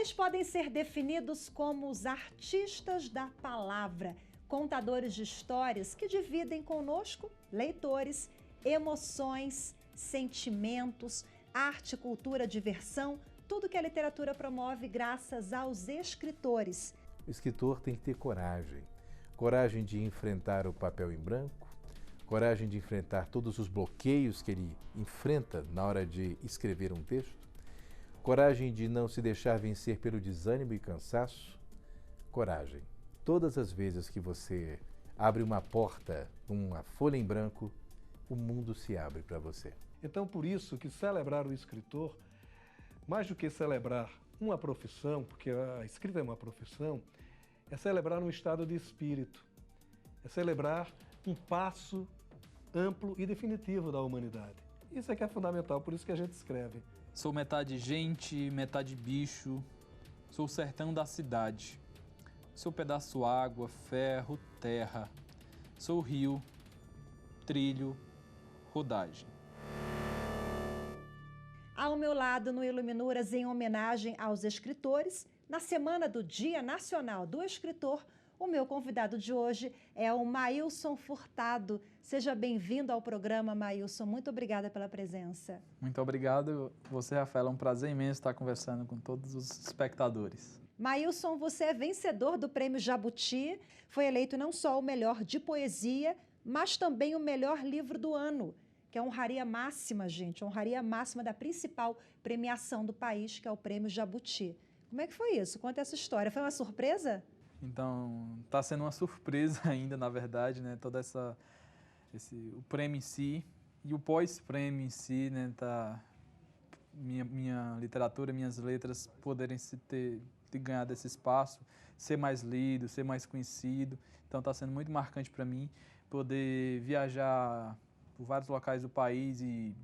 Eles podem ser definidos como os artistas da palavra, contadores de histórias que dividem conosco, leitores, emoções, sentimentos, arte, cultura, diversão, tudo que a literatura promove graças aos escritores. O escritor tem que ter coragem. Coragem de enfrentar o papel em branco, coragem de enfrentar todos os bloqueios que ele enfrenta na hora de escrever um texto, coragem de não se deixar vencer pelo desânimo e cansaço, coragem. Todas as vezes que você abre uma porta, uma folha em branco, o mundo se abre para você. Então, por isso que celebrar o escritor, mais do que celebrar uma profissão, porque a escrita é uma profissão, é celebrar um estado de espírito, é celebrar um passo amplo e definitivo da humanidade. Isso é que é fundamental, por isso que a gente escreve. Sou metade gente, metade bicho, sou o sertão da cidade. Sou pedaço água, ferro, terra. Sou rio, trilho, rodagem. Ao meu lado, no Iluminuras, em homenagem aos escritores, na semana do Dia Nacional do Escritor, o meu convidado de hoje é o Maílson Furtado. Seja bem-vindo ao programa, Maílson. Muito obrigada pela presença. Muito obrigado. Você, Rafaela, é um prazer imenso estar conversando com todos os espectadores. Maílson, você é vencedor do Prêmio Jabuti, foi eleito não só o melhor de poesia, mas também o melhor livro do ano, que é a honraria máxima, gente, a honraria máxima da principal premiação do país, que é o Prêmio Jabuti. Como é que foi isso? Conta essa história. Foi uma surpresa? Então, está sendo uma surpresa ainda, na verdade, né? Todo o prêmio em si e o pós-prêmio em si, né? Minha literatura, minhas letras poderem ter ganhado esse espaço, ser mais lido, ser mais conhecido. Então, está sendo muito marcante para mim poder viajar por vários locais do país e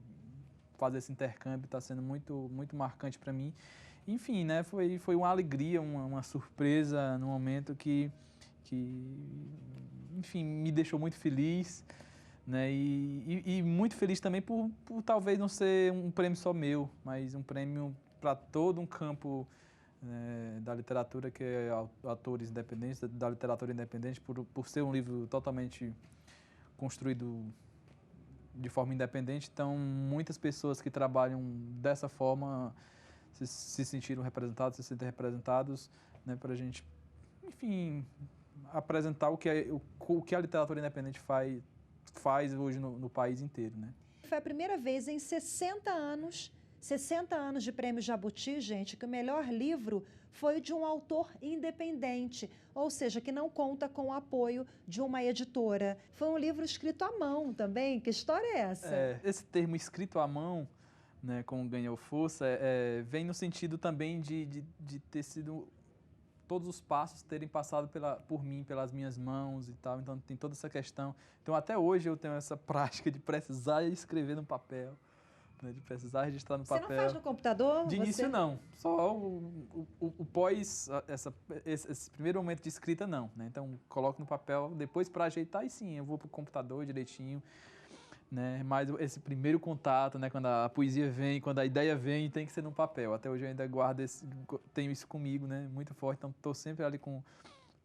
fazer esse intercâmbio. Está sendo muito, muito marcante para mim. Enfim, né, foi uma alegria, uma surpresa no momento que, enfim, me deixou muito feliz, né, e muito feliz também por talvez não ser um prêmio só meu, mas um prêmio para todo um campo, né, da literatura, que é autores independentes, da literatura independente, por ser um livro totalmente construído de forma independente. Então, muitas pessoas que trabalham dessa forma se sentiram representados, se sentem representados, né, para a gente, enfim, apresentar o que a literatura independente faz hoje no país inteiro, né? Foi a primeira vez em 60 anos de Prêmio Jabuti, gente, que o melhor livro foi de um autor independente, ou seja, que não conta com o apoio de uma editora. Foi um livro escrito à mão também. Que história é essa? Esse termo escrito à mão, né, como ganhou força, vem no sentido também de ter sido todos os passos terem passado por mim, pelas minhas mãos e tal. Então tem toda essa questão. Então até hoje eu tenho essa prática de precisar escrever no papel, né, de precisar registrar no papel. Você não faz no computador? De início não, só o pós, esse primeiro momento de escrita não, né? Então coloco no papel, depois para ajeitar e sim, eu vou pro computador direitinho, né? Mas esse primeiro contato, né, quando a poesia vem, quando a ideia vem, tem que ser no papel. Até hoje eu ainda tenho isso comigo, né, muito forte, então estou sempre ali com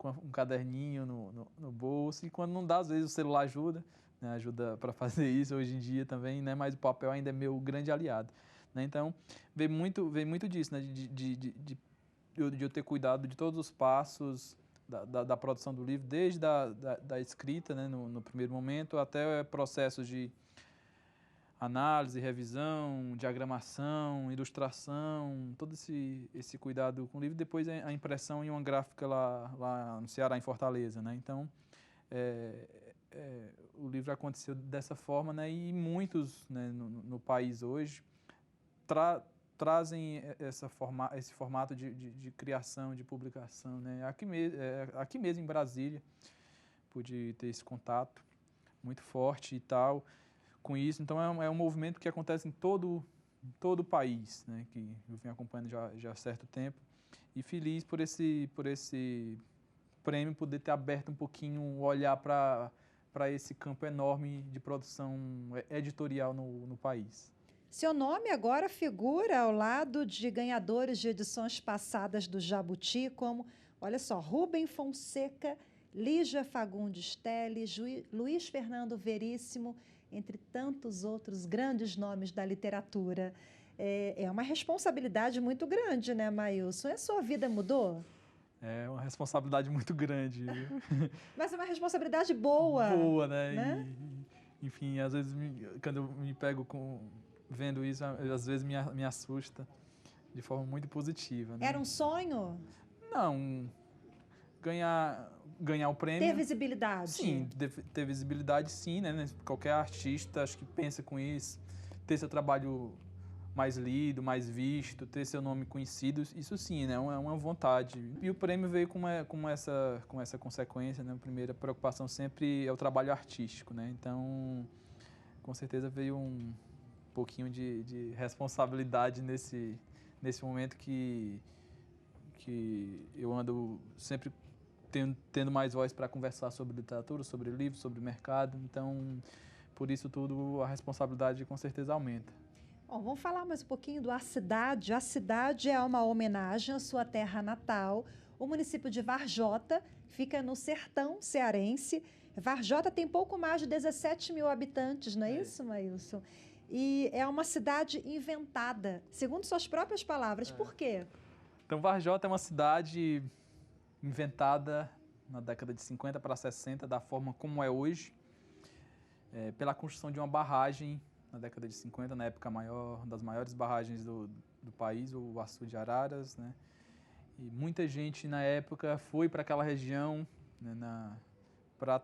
um caderninho no bolso, e quando não dá, às vezes o celular ajuda, né, ajuda para fazer isso hoje em dia também, né, mas o papel ainda é meu grande aliado, né? Então vem muito disso, né, de eu ter cuidado de todos os passos da produção do livro, desde da escrita, né, no primeiro momento, até processos de análise, revisão, diagramação, ilustração, todo esse cuidado com o livro. Depois a impressão em uma gráfica lá no Ceará, em Fortaleza, né? Então, o livro aconteceu dessa forma, né? E muitos, né, no país hoje trazem esse formato de criação, de publicação, né? Aqui mesmo em Brasília, pude ter esse contato muito forte e tal com isso. Então é um movimento que acontece em todo o país, né? Que eu venho acompanhando já há certo tempo, e feliz por esse prêmio poder ter aberto um pouquinho o olhar para esse campo enorme de produção editorial no país. Seu nome agora figura ao lado de ganhadores de edições passadas do Jabuti, como, olha só, Rubem Fonseca, Lígia Fagundes Telles, Luiz Fernando Veríssimo, entre tantos outros grandes nomes da literatura. É uma responsabilidade muito grande, né, Maílson? E a sua vida mudou? É uma responsabilidade muito grande. Mas é uma responsabilidade boa. Boa, né? Enfim, às vezes, quando eu me pego vendo isso, às vezes me assusta de forma muito positiva. Né? Era um sonho? Não. Ganhar o prêmio. Ter visibilidade? Sim, ter visibilidade, sim, né? Qualquer artista, acho que pensa com isso. Ter seu trabalho mais lido, mais visto, ter seu nome conhecido, isso sim, né? É uma vontade. E o prêmio veio com essa consequência, né? A primeira preocupação sempre é o trabalho artístico, né? Então, com certeza veio um pouquinho de responsabilidade nesse momento que eu ando sempre tendo mais voz para conversar sobre literatura, sobre livros, sobre mercado. Então, por isso tudo, a responsabilidade com certeza aumenta. Bom, vamos falar mais um pouquinho do A Cidade. A Cidade é uma homenagem à sua terra natal, o município de Varjota, fica no sertão cearense. Varjota tem pouco mais de 17 mil habitantes, não é isso, Maílson? E é uma cidade inventada, segundo suas próprias palavras. Por quê? Então, Varjota é uma cidade inventada na década de 50 para 60, da forma como é hoje, pela construção de uma barragem na década de 50, na época das maiores barragens do país, o Açu de Araras, né? E muita gente na época foi para aquela região, né, para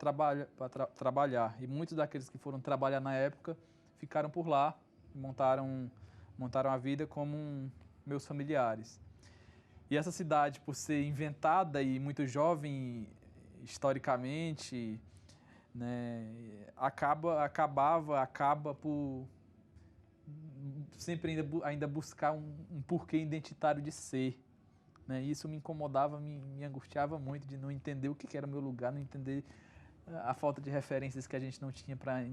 trabalhar. E muitos daqueles que foram trabalhar na época ficaram por lá e montaram a vida como meus familiares. E essa cidade, por ser inventada e muito jovem historicamente, né, acaba por sempre ainda buscar um porquê identitário de ser. Né? Isso me incomodava, me angustiava muito de não entender o que era o meu lugar, não entender a falta de referências que a gente não tinha para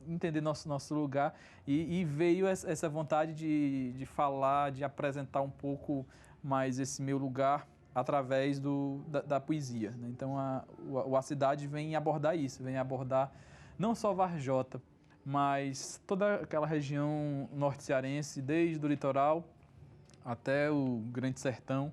entender nosso lugar. E veio essa vontade de falar, de apresentar um pouco mais esse meu lugar através da poesia. Né? Então, a cidade vem abordar isso, vem abordar não só Varjota, mas toda aquela região norte cearense, desde o litoral até o Grande Sertão,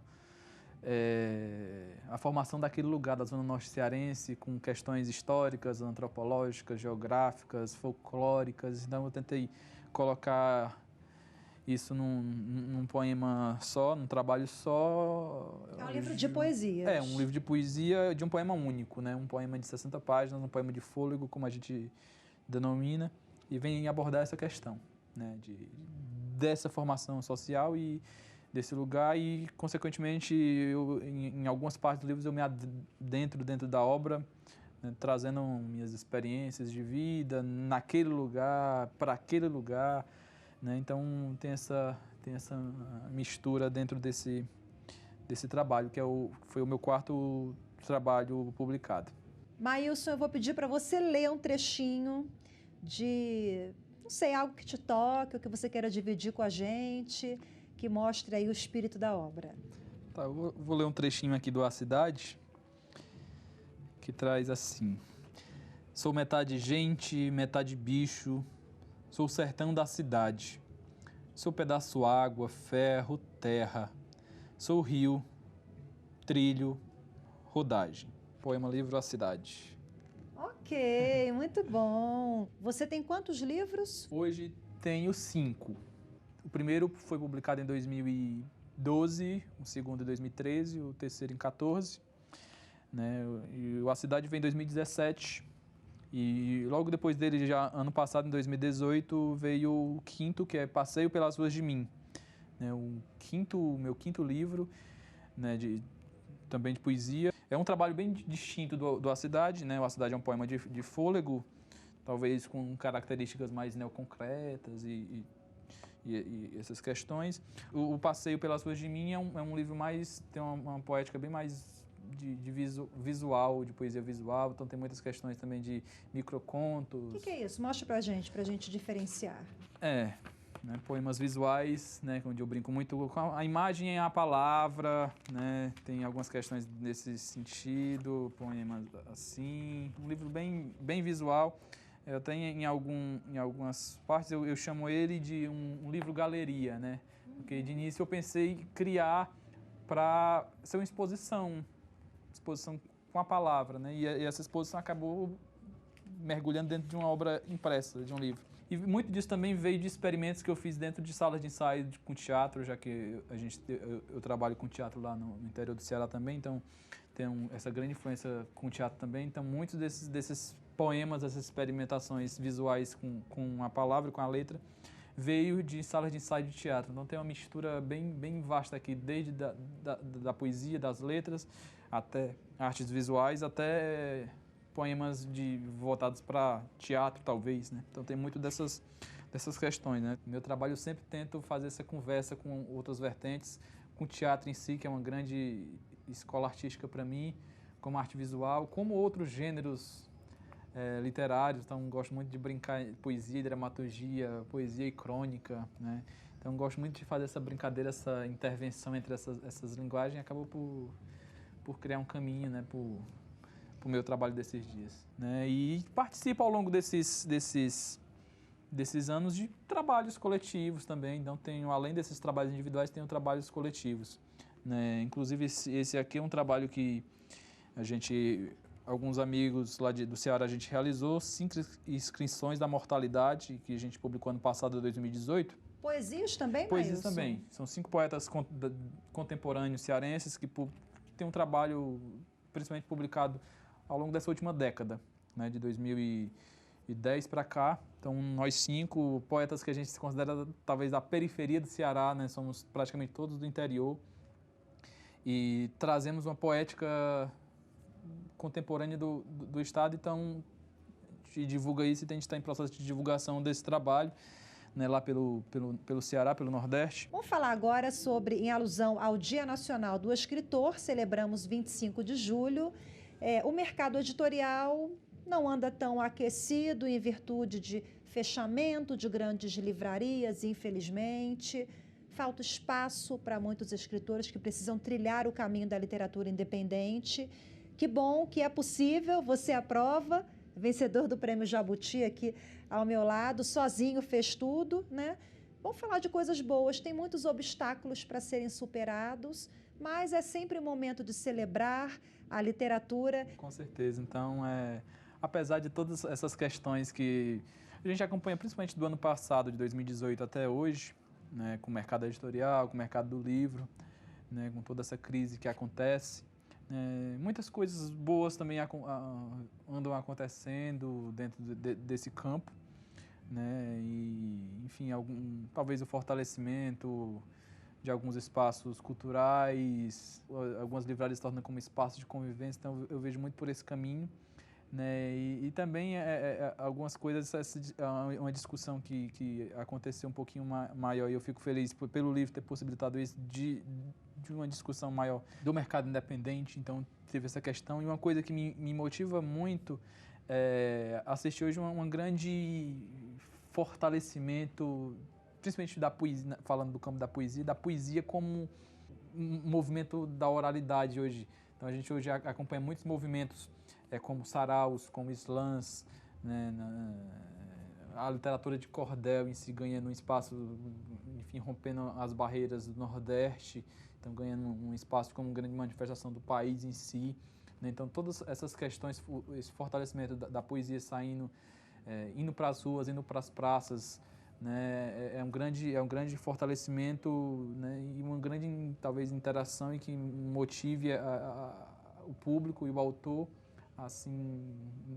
a formação daquele lugar, da zona norte cearense, com questões históricas, antropológicas, geográficas, folclóricas. Então, eu tentei colocar isso num poema só, num trabalho só. É um livro de poesias. É, um livro de poesia de um poema único, né? Um poema de 60 páginas, um poema de fôlego, como a gente denomina, e vem abordar essa questão, né? Dessa formação social e desse lugar e, consequentemente, em algumas partes do livro eu me adentro dentro da obra, né? Trazendo minhas experiências de vida naquele lugar, para aquele lugar. Né? Então, tem essa mistura dentro desse trabalho, que foi o meu quarto trabalho publicado. Maílson, eu vou pedir para você ler um trechinho de, não sei, algo que te toque, ou que você queira dividir com a gente, que mostre aí o espírito da obra. Tá, eu vou ler um trechinho aqui do A Cidade, que traz assim: sou metade gente, metade bicho, sou o sertão da cidade. Sou pedaço água, ferro, terra. Sou rio, trilho, rodagem. Poema livro A Cidade. Ok, muito bom. Você tem quantos livros? Hoje tenho 5. O primeiro foi publicado em 2012, o segundo em 2013, o terceiro em 2014. Né? E o A Cidade vem em 2017. E logo depois dele, já ano passado, em 2018, veio o quinto, que é Passeio pelas Ruas de Mim. Né? O meu quinto livro, né, também de poesia. É um trabalho bem distinto do A Cidade. Né? O A Cidade é um poema de fôlego, talvez com características mais neoconcretas e essas questões. O Passeio pelas Ruas de Mim é um livro mais, tem uma poética bem mais visual, de poesia visual, então tem muitas questões também de microcontos. O que é isso? Mostra pra gente diferenciar. né? Poemas visuais, né? Onde eu brinco muito com a imagem e a palavra, né? Tem algumas questões nesse sentido, poemas assim, um livro bem visual. Eu tenho em algumas partes, eu chamo ele de um livro galeria, né? Porque de início eu pensei em criar para ser uma exposição com a palavra, né? E essa exposição acabou mergulhando dentro de uma obra impressa, de um livro. E muito disso também veio de experimentos que eu fiz dentro de salas de ensaio com teatro, já que eu trabalho com teatro lá no interior do Ceará também, então tenho essa grande influência com o teatro também. Então muitos desses poemas, essas experimentações visuais com a palavra, com a letra, veio de salas de ensaio de teatro. Então tem uma mistura bem vasta aqui, desde da poesia, das letras, até artes visuais, até poemas voltados para teatro, talvez, né? Então tem muito dessas questões, né? Meu trabalho eu sempre tento fazer essa conversa com outras vertentes, com o teatro em si, que é uma grande escola artística para mim, como arte visual, como outros gêneros literários. Então gosto muito de brincar em poesia, dramaturgia, poesia e crônica, né? Então gosto muito de fazer essa brincadeira, essa intervenção entre essas linguagens, e acabou por criar um caminho, né? Para o meu trabalho desses dias, né? E participo ao longo desses anos de trabalhos coletivos também. Então além desses trabalhos individuais, tenho trabalhos coletivos, né? Inclusive esse aqui é um trabalho que alguns amigos lá do Ceará, a gente realizou 5 inscrições da mortalidade, que a gente publicou ano passado, 2018. Poesias também, Poesias Maílson? também. São 5 poetas contemporâneos cearenses que têm um trabalho principalmente publicado ao longo dessa última década, né, de 2010 para cá. Então, nós 5 poetas que a gente se considera talvez da periferia do Ceará, né, somos praticamente todos do interior, e trazemos uma poética contemporânea do Estado. Então, a gente divulga isso, e a gente está em processo de divulgação desse trabalho, né, lá pelo Ceará, pelo Nordeste. Vamos falar agora sobre, em alusão ao Dia Nacional do Escritor, celebramos 25 de julho. O mercado editorial não anda tão aquecido em virtude de fechamento de grandes livrarias, infelizmente. Falta espaço para muitos escritores que precisam trilhar o caminho da literatura independente. Que bom que é possível, você aprova, vencedor do Prêmio Jabuti aqui ao meu lado, sozinho fez tudo, né? Vamos falar de coisas boas, tem muitos obstáculos para serem superados, mas é sempre um momento de celebrar a literatura. Com certeza. Então, apesar de todas essas questões que a gente acompanha, principalmente do ano passado, de 2018 até hoje, né, com o mercado editorial, com o mercado do livro, né, com toda essa crise que acontece, muitas coisas boas também andam acontecendo dentro desse campo, né, e, enfim, talvez o fortalecimento de alguns espaços culturais, algumas livrarias se tornam como espaço de convivência. Então eu vejo muito por esse caminho, né? E também algumas coisas, uma discussão que aconteceu um pouquinho maior, e eu fico feliz pelo livro ter possibilitado isso, de uma discussão maior do mercado independente. Então teve essa questão, e uma coisa que me motiva muito é assistir hoje um grande fortalecimento, principalmente da poesia, falando do campo da poesia como um movimento da oralidade hoje. Então a gente hoje acompanha muitos movimentos, como saraus, como slams, né, a literatura de cordel em si ganhando um espaço, enfim, rompendo as barreiras do Nordeste, então ganhando um espaço como grande manifestação do país em si, né? Então todas essas questões, esse fortalecimento da poesia saindo, indo para as ruas, indo para as praças, né, é um grande fortalecimento, né, e uma grande, talvez, interação, e que motive o público e o autor a se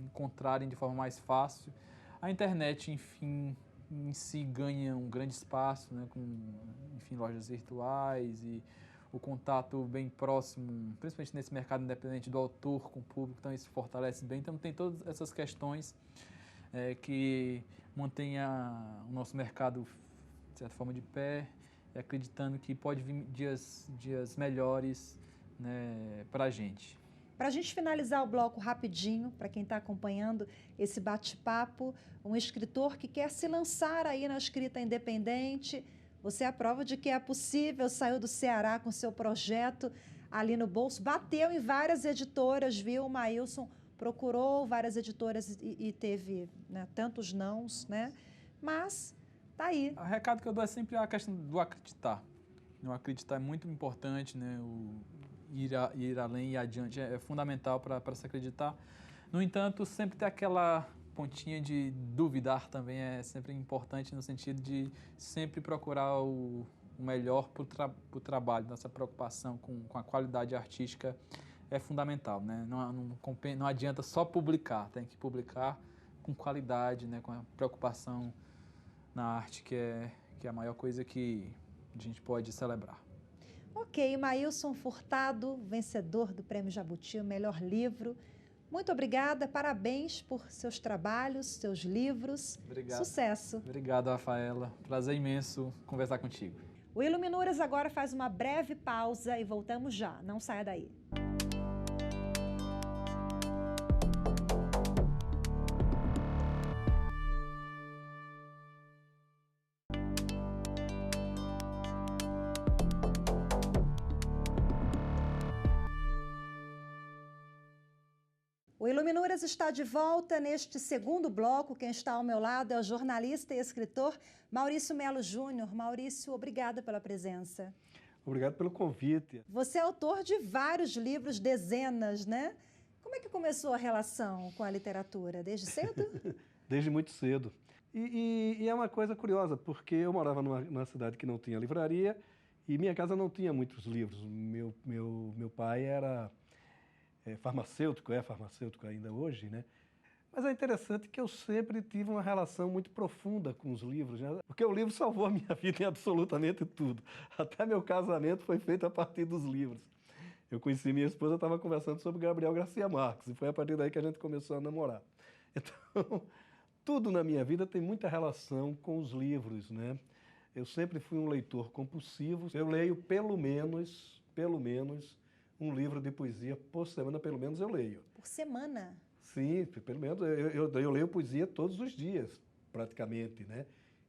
encontrarem de forma mais fácil. A internet, enfim, em si ganha um grande espaço, né, com, enfim, lojas virtuais e o contato bem próximo, principalmente nesse mercado independente do autor com o público, então isso fortalece bem. Então tem todas essas questões que mantenha o nosso mercado, de certa forma, de pé, e acreditando que pode vir dias melhores, né, para a gente. Para a gente finalizar o bloco rapidinho, para quem está acompanhando esse bate-papo, um escritor que quer se lançar aí na escrita independente, você é a prova de que é possível, saiu do Ceará com seu projeto ali no bolso, bateu em várias editoras, viu, Maílson? Procurou várias editoras e teve, né, tantos nãos, né? Mas tá aí. O recado que eu dou é sempre a questão do acreditar. O acreditar é muito importante, né? Ir além e adiante é fundamental para se acreditar. No entanto, sempre ter aquela pontinha de duvidar também é sempre importante, no sentido de sempre procurar o melhor para o trabalho. Nossa preocupação com a qualidade artística é fundamental, né? Não adianta só publicar, tem que publicar com qualidade, né? Com a preocupação na arte, que é a maior coisa que a gente pode celebrar. Ok, Maílson Furtado, vencedor do Prêmio Jabuti, o melhor livro. Muito obrigada, parabéns por seus trabalhos, seus livros. Obrigado. Sucesso. Obrigado, Rafaela. Prazer imenso conversar contigo. O Iluminuras agora faz uma breve pausa e voltamos já. Não saia daí. O Iluminuras está de volta neste segundo bloco. Quem está ao meu lado é o jornalista e escritor Maurício Melo Júnior. Maurício, obrigada pela presença. Obrigado pelo convite. Você é autor de vários livros, dezenas, né? Como é que começou a relação com a literatura? Desde cedo? Desde muito cedo. E é uma coisa curiosa, porque eu morava numa cidade que não tinha livraria e minha casa não tinha muitos livros. Meu pai era farmacêutico, é farmacêutico ainda hoje, né? Mas é interessante que eu sempre tive uma relação muito profunda com os livros, né? Porque o livro salvou a minha vida em absolutamente tudo. Até meu casamento foi feito a partir dos livros. Eu conheci minha esposa, estava conversando sobre Gabriel Garcia Marques, e foi a partir daí que a gente começou a namorar. Então, tudo na minha vida tem muita relação com os livros, né? Eu sempre fui um leitor compulsivo. Eu leio pelo menos um livro de poesia por semana, pelo menos eu leio. Por semana? Sim, pelo menos eu leio poesia todos os dias, praticamente, né?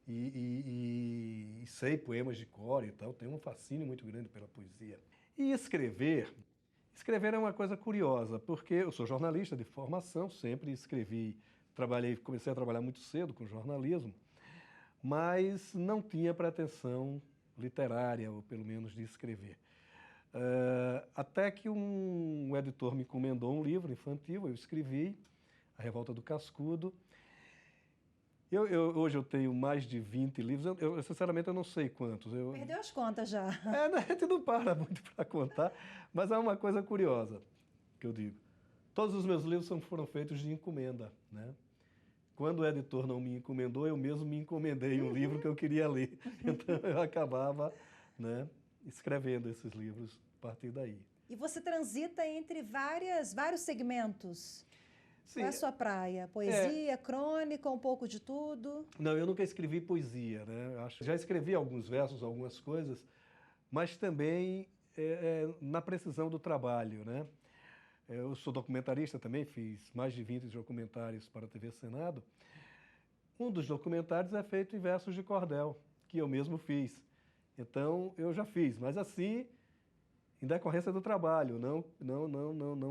E sei poemas de cor e tal, tenho um fascínio muito grande pela poesia. E escrever é uma coisa curiosa, porque eu sou jornalista de formação, sempre escrevi, comecei a trabalhar muito cedo com jornalismo, mas não tinha pretensão literária, ou pelo menos de escrever. Até que um editor me encomendou um livro infantil, eu escrevi, A Revolta do Cascudo. Hoje eu tenho mais de 20 livros, sinceramente eu não sei quantos. Perdeu as contas já. A gente não para muito para contar, mas há uma coisa curiosa que eu digo. Todos os meus livros foram feitos de encomenda, né? Quando o editor não me encomendou, eu mesmo me encomendei um livro que eu queria ler. Então eu acabava, né, escrevendo esses livros a partir daí. E você transita entre vários segmentos? Sim. Qual é a sua praia? Poesia, crônica, um pouco de tudo? Não, eu nunca escrevi poesia, né? Já escrevi alguns versos, algumas coisas, mas também na precisão do trabalho, né? Eu sou documentarista também, fiz mais de 20 documentários para a TV Senado. Um dos documentários é feito em versos de cordel, que eu mesmo fiz. Então, eu já fiz, mas assim, em decorrência do trabalho, não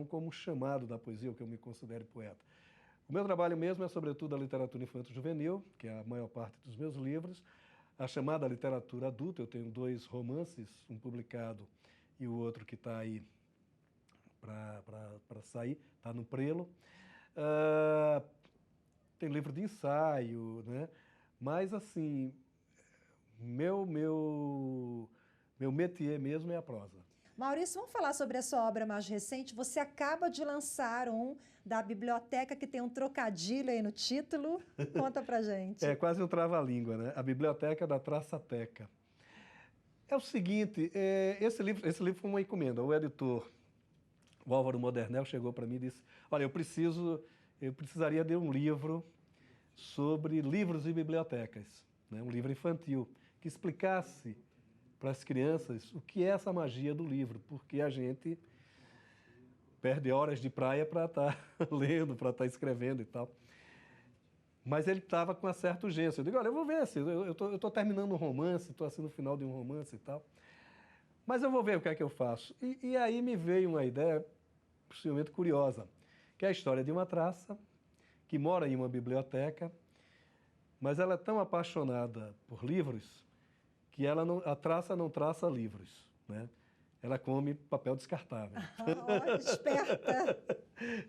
como chamado da poesia, o que eu me considero poeta. O meu trabalho mesmo é, sobretudo, a literatura infanto-juvenil, que é a maior parte dos meus livros, a chamada literatura adulta. Eu tenho 2 romances, um publicado e o outro que está aí para sair, está no prelo. Tem livro de ensaio, né? Mas, assim, meu métier mesmo é a prosa. Maurício, vamos falar sobre a sua obra mais recente. Você acaba de lançar um da biblioteca que tem um trocadilho aí no título. Conta pra gente. É quase um trava-língua, né? A Biblioteca da Traçateca. É o seguinte, esse livro foi uma encomenda. O editor, o Álvaro Modernel, chegou para mim e disse: olha, eu precisaria de um livro sobre livros e bibliotecas, né? Um livro infantil, que explicasse para as crianças o que é essa magia do livro, porque a gente, perde horas de praia para estar lendo, para estar escrevendo e tal. Mas ele estava com uma certa urgência. Eu digo, olha, eu vou ver, assim, eu estou terminando um romance, estou assim no final de um romance e tal. Mas eu vou ver o que é que eu faço. E aí me veio uma ideia, possivelmente curiosa, que é a história de uma traça que mora em uma biblioteca, mas ela é tão apaixonada por livros que a traça não traça livros, né? Ela come papel descartável. Oh, esperta!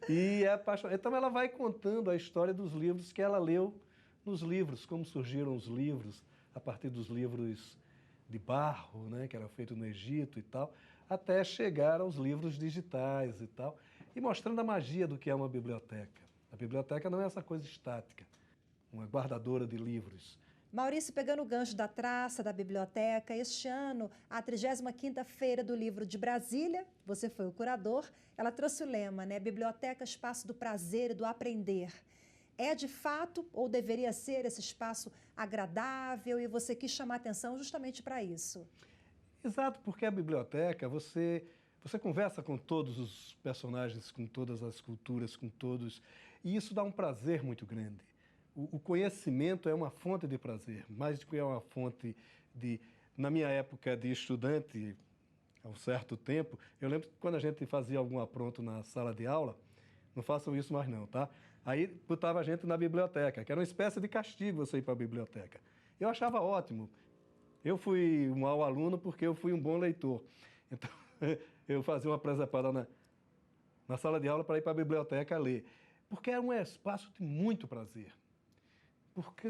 E é apaixonada. Então ela vai contando a história dos livros que ela leu nos livros, como surgiram os livros, a partir dos livros de barro, né, que eram feitos no Egito e tal, até chegar aos livros digitais e tal, e mostrando a magia do que é uma biblioteca. A biblioteca não é essa coisa estática, uma guardadora de livros. Maurício, pegando o gancho da traça, da biblioteca, este ano, a 35ª Feira do Livro de Brasília, você foi o curador, ela trouxe o lema, né? Biblioteca, espaço do prazer e do aprender. É de fato, ou deveria ser, esse espaço agradável, e você quis chamar atenção justamente para isso? Exato, porque a biblioteca, você conversa com todos os personagens, com todas as culturas, com todos, e isso dá um prazer muito grande. O conhecimento é uma fonte de prazer, mais do que é uma fonte de... Na minha época de estudante, há um certo tempo, eu lembro que quando a gente fazia algum apronto na sala de aula, não façam isso mais não, tá? Aí botava a gente na biblioteca, que era uma espécie de castigo você ir para a biblioteca. Eu achava ótimo. Eu fui um mau aluno porque eu fui um bom leitor. Então, eu fazia uma presepada na sala de aula para ir para a biblioteca ler. Porque era um espaço de muito prazer. Porque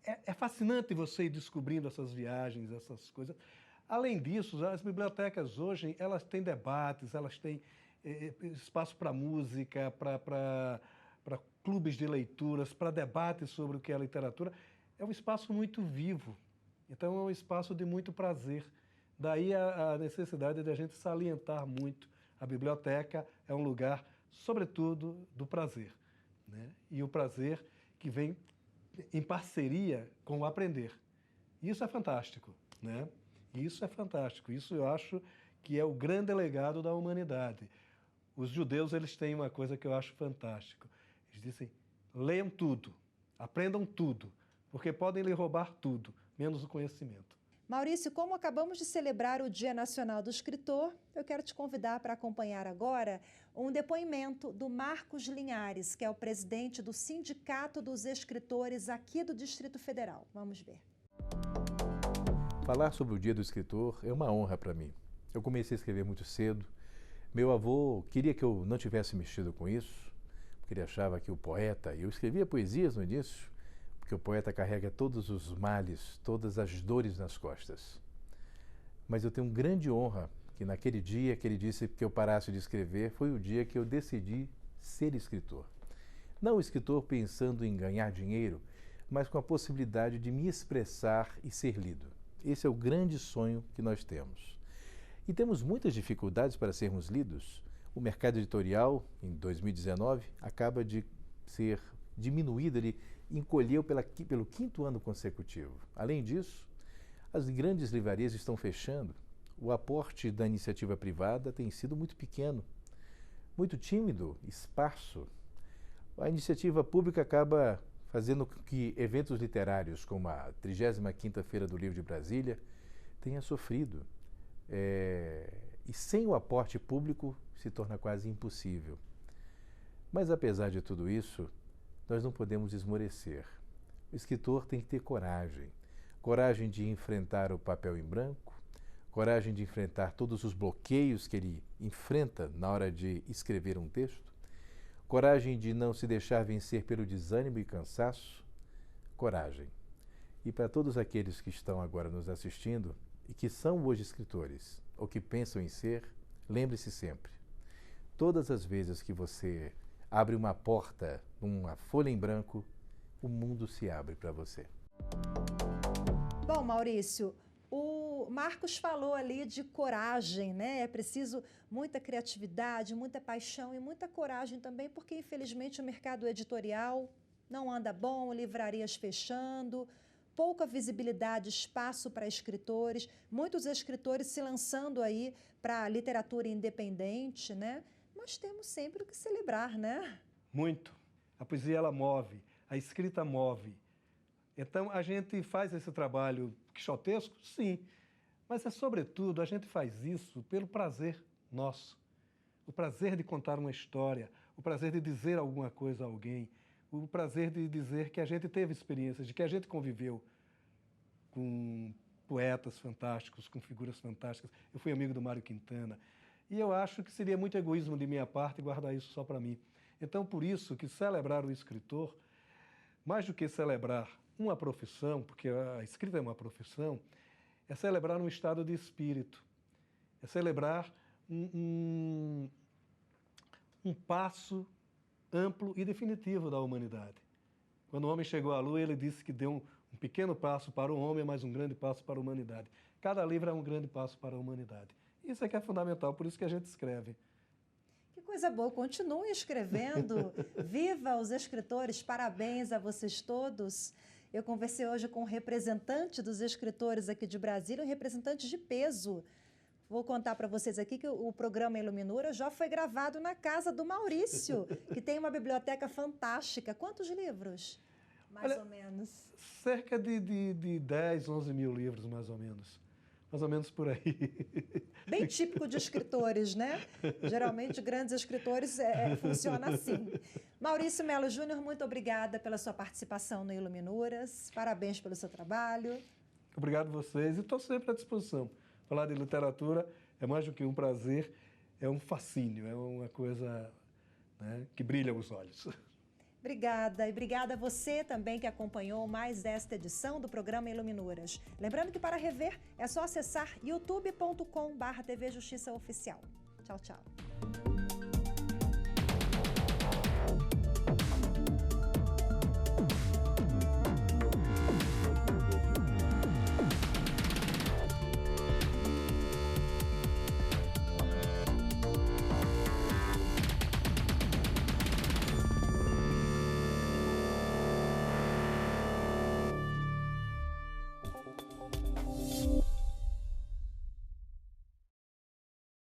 é fascinante você ir descobrindo essas viagens, essas coisas. Além disso, as bibliotecas hoje, elas têm debates, elas têm espaço para música, para clubes de leituras, para debates sobre o que é literatura. É um espaço muito vivo. Então, é um espaço de muito prazer. Daí a necessidade de a gente salientar muito. A biblioteca é um lugar, sobretudo, do prazer, né? E o prazer que vem em parceria com o aprender. Isso é fantástico, né? Isso é fantástico. Isso eu acho que é o grande legado da humanidade. Os judeus, eles têm uma coisa que eu acho fantástico. Eles dizem, leiam tudo, aprendam tudo, porque podem lhe roubar tudo, menos o conhecimento. Maurício, como acabamos de celebrar o Dia Nacional do Escritor, eu quero te convidar para acompanhar agora um depoimento do Marcos Linhares, que é o presidente do Sindicato dos Escritores aqui do Distrito Federal. Vamos ver. Falar sobre o Dia do Escritor é uma honra para mim. Eu comecei a escrever muito cedo. Meu avô queria que eu não tivesse mexido com isso, porque ele achava que o poeta... Eu escrevia poesias no início, porque o poeta carrega todos os males, todas as dores nas costas. Mas eu tenho grande honra que naquele dia que ele disse que eu parasse de escrever, foi o dia que eu decidi ser escritor. Não escritor pensando em ganhar dinheiro, mas com a possibilidade de me expressar e ser lido. Esse é o grande sonho que nós temos. E temos muitas dificuldades para sermos lidos. O mercado editorial, em 2019, acaba de ser diminuído, ele encolheu pelo 5º ano consecutivo. Além disso, as grandes livrarias estão fechando. O aporte da iniciativa privada tem sido muito pequeno, muito tímido, esparso. A iniciativa pública acaba fazendo com que eventos literários, como a 35ª Feira do Livro de Brasília, tenha sofrido. E sem o aporte público se torna quase impossível. Mas apesar de tudo isso, nós não podemos esmorecer. O escritor tem que ter coragem. Coragem de enfrentar o papel em branco, coragem de enfrentar todos os bloqueios que ele enfrenta na hora de escrever um texto, coragem de não se deixar vencer pelo desânimo e cansaço, coragem. E para todos aqueles que estão agora nos assistindo e que são hoje escritores ou que pensam em ser, lembre-se sempre, todas as vezes que você abre uma porta, uma folha em branco, o mundo se abre para você. Bom, Maurício, o Marcos falou ali de coragem, né? É preciso muita criatividade, muita paixão e muita coragem também, porque infelizmente o mercado editorial não anda bom, livrarias fechando, pouca visibilidade, espaço para escritores, muitos escritores se lançando aí para a literatura independente, né? nós temos sempre o que celebrar, né? Muito. A poesia, ela move, a escrita move. Então, a gente faz esse trabalho quixotesco? Sim. Mas é, sobretudo, a gente faz isso pelo prazer nosso. O prazer de contar uma história, o prazer de dizer alguma coisa a alguém, o prazer de dizer que a gente teve experiências, de que a gente conviveu com poetas fantásticos, com figuras fantásticas. Eu fui amigo do Mário Quintana. E eu acho que seria muito egoísmo de minha parte guardar isso só para mim. Então, por isso que celebrar o escritor, mais do que celebrar uma profissão, porque a escrita é uma profissão, é celebrar um estado de espírito, é celebrar um passo amplo e definitivo da humanidade. Quando o homem chegou à Lua, ele disse que deu um pequeno passo para o homem, mas um grande passo para a humanidade. Cada livro é um grande passo para a humanidade. Isso é que é fundamental, por isso que a gente escreve. Que coisa boa, continuem escrevendo. Viva os escritores, parabéns a vocês todos. Eu conversei hoje com um representante dos escritores aqui de Brasília, um representante de peso. Vou contar para vocês aqui que o programa Iluminura já foi gravado na casa do Maurício, que tem uma biblioteca fantástica. Quantos livros, mais ou menos? Cerca de 10, 11 mil livros, mais ou menos. Mais ou menos por aí. Bem típico de escritores, né? Geralmente, grandes escritores funciona assim. Maurício Melo Júnior, muito obrigada pela sua participação no Iluminuras. Parabéns pelo seu trabalho. Obrigado a vocês e estou sempre à disposição. Falar de literatura é mais do que um prazer, é um fascínio, é uma coisa, né, que brilha os olhos. Obrigada. E obrigada a você também que acompanhou mais esta edição do programa Iluminuras. Lembrando que para rever é só acessar youtube.com/TV Justiça Oficial. Tchau, tchau.